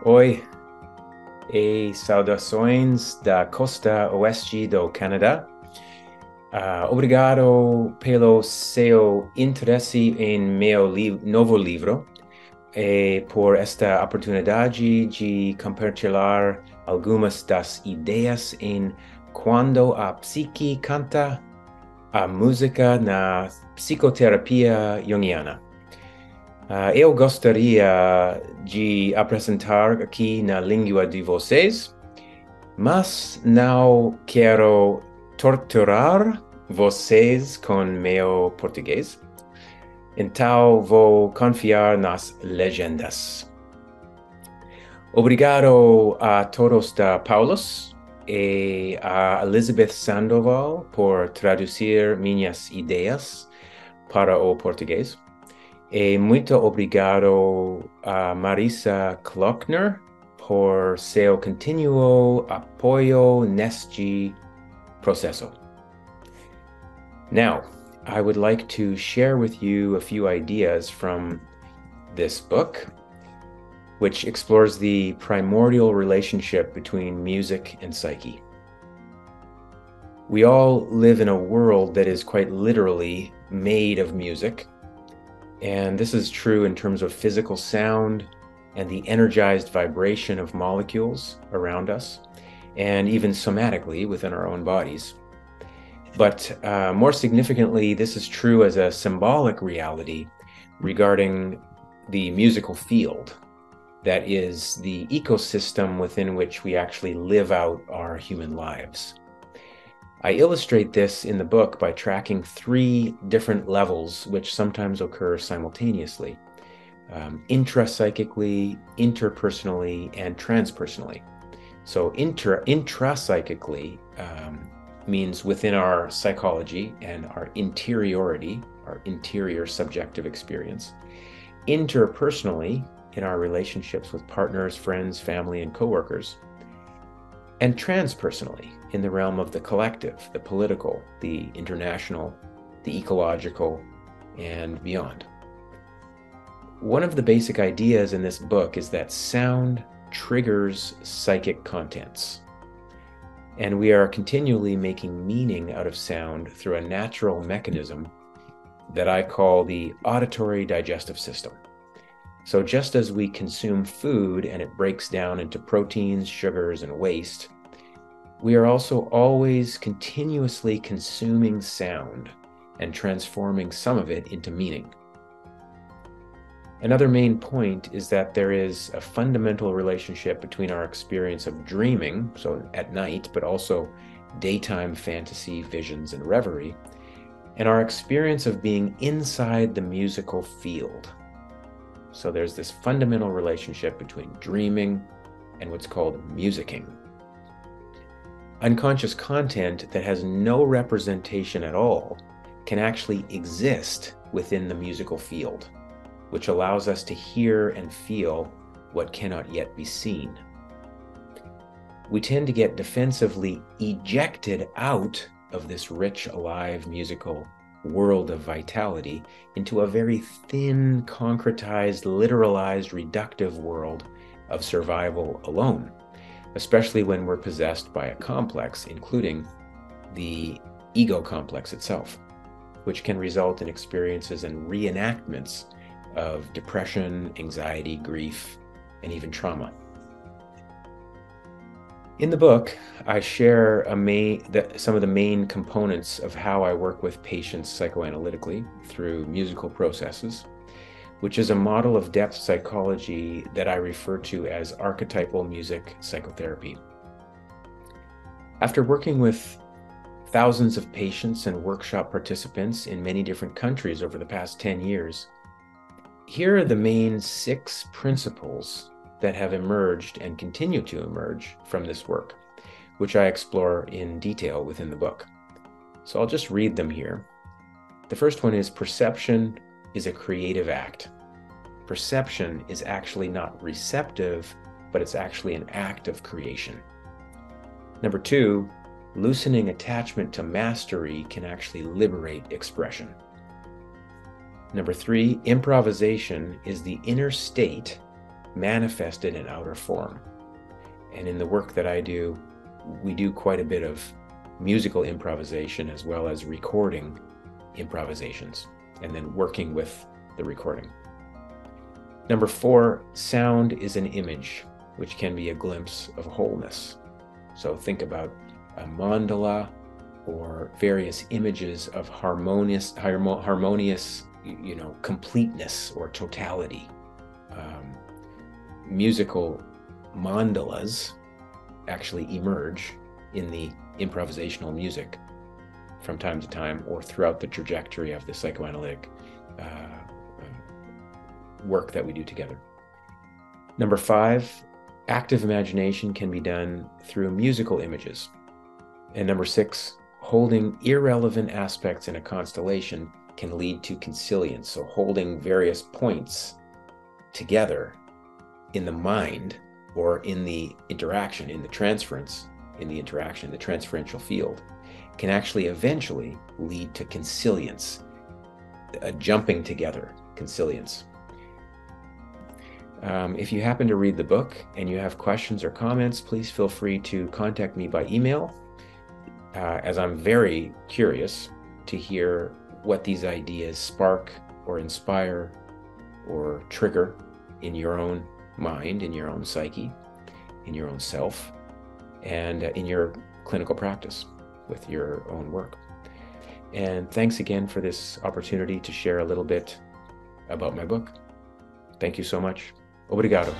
Oi, saudações da costa oeste do Canadá. Obrigado pelo seu interesse em meu novo livro e por esta oportunidade de compartilhar algumas das ideias em Quando a psique canta, a música na psicoterapia junguiana. Eu gostaria de apresentar aqui na língua de vocês, mas não quero torturar vocês com meu português. Então vou confiar nas legendas. Obrigado a todos da Paulus e a Elizabeth Sandoval por traduzir minhas ideias para o português. E muito obrigado a Marisa Klockner por seu contínuo apoio neste processo. Now, I would like to share with you a few ideas from this book, which explores the primordial relationship between music and psyche. We all live in a world that is quite literally made of music. And this is true in terms of physical sound and the energized vibration of molecules around us, and even somatically within our own bodies. But more significantly, this is true as a symbolic reality regarding the musical field, that is the ecosystem within which we actually live out our human lives. I illustrate this in the book by tracking 3 different levels which sometimes occur simultaneously, intrapsychically, interpersonally, and transpersonally. So intrapsychically means within our psychology and our interiority, our interior subjective experience. Interpersonally, in our relationships with partners, friends, family, and coworkers. And transpersonally, in the realm of the collective, the political, the international, the ecological, and beyond. One of the basic ideas in this book is that sound triggers psychic contents. And we are continually making meaning out of sound through a natural mechanism that I call the auditory digestive system. So just as we consume food and it breaks down into proteins, sugars, and waste, we are also always continuously consuming sound and transforming some of it into meaning. Another main point is that there is a fundamental relationship between our experience of dreaming, so at night, but also daytime fantasy, visions, and reverie, and our experience of being inside the musical field. So there's this fundamental relationship between dreaming and what's called musicking. Unconscious content that has no representation at all can actually exist within the musical field, which allows us to hear and feel what cannot yet be seen. We tend to get defensively ejected out of this rich, alive, musical world of vitality into a very thin, concretized, literalized, reductive world of survival alone, especially when we're possessed by a complex, including the ego complex itself, which can result in experiences and reenactments of depression, anxiety, grief, and even trauma. In the book, I share some of the main components of how I work with patients psychoanalytically through musical processes, which is a model of depth psychology that I refer to as archetypal music psychotherapy. After working with thousands of patients and workshop participants in many different countries over the past 10 years, here are the main 6 principles that have emerged and continue to emerge from this work, which I explore in detail within the book. So I'll just read them here. The first one is perception is a creative act. Perception is actually not receptive, but it's actually an act of creation. Number 2, loosening attachment to mastery can actually liberate expression. Number 3, improvisation is the inner state manifested in outer form. And in the work that I do, we do quite a bit of musical improvisation as well as recording improvisations, and then working with the recording. Number 4, sound is an image, which can be a glimpse of wholeness. So think about a mandala or various images of harmonious, completeness or totality. Musical mandalas actually emerge in the improvisational music from time to time, or throughout the trajectory of the psychoanalytic work that we do together. Number 5, active imagination can be done through musical images. And number 6, holding irrelevant aspects in a constellation can lead to consilience. So holding various points together in the mind, or in the interaction, in the transference, in the interaction, the transferential field, can actually eventually lead to consilience, a jumping together, consilience. If you happen to read the book and you have questions or comments, please feel free to contact me by email, as I'm very curious to hear what these ideas spark or inspire or trigger in your own mind, in your own psyche, in your own self, and in your clinical practice with your own work. And thanks again for this opportunity to share a little bit about my book. Thank you so much. Obrigado.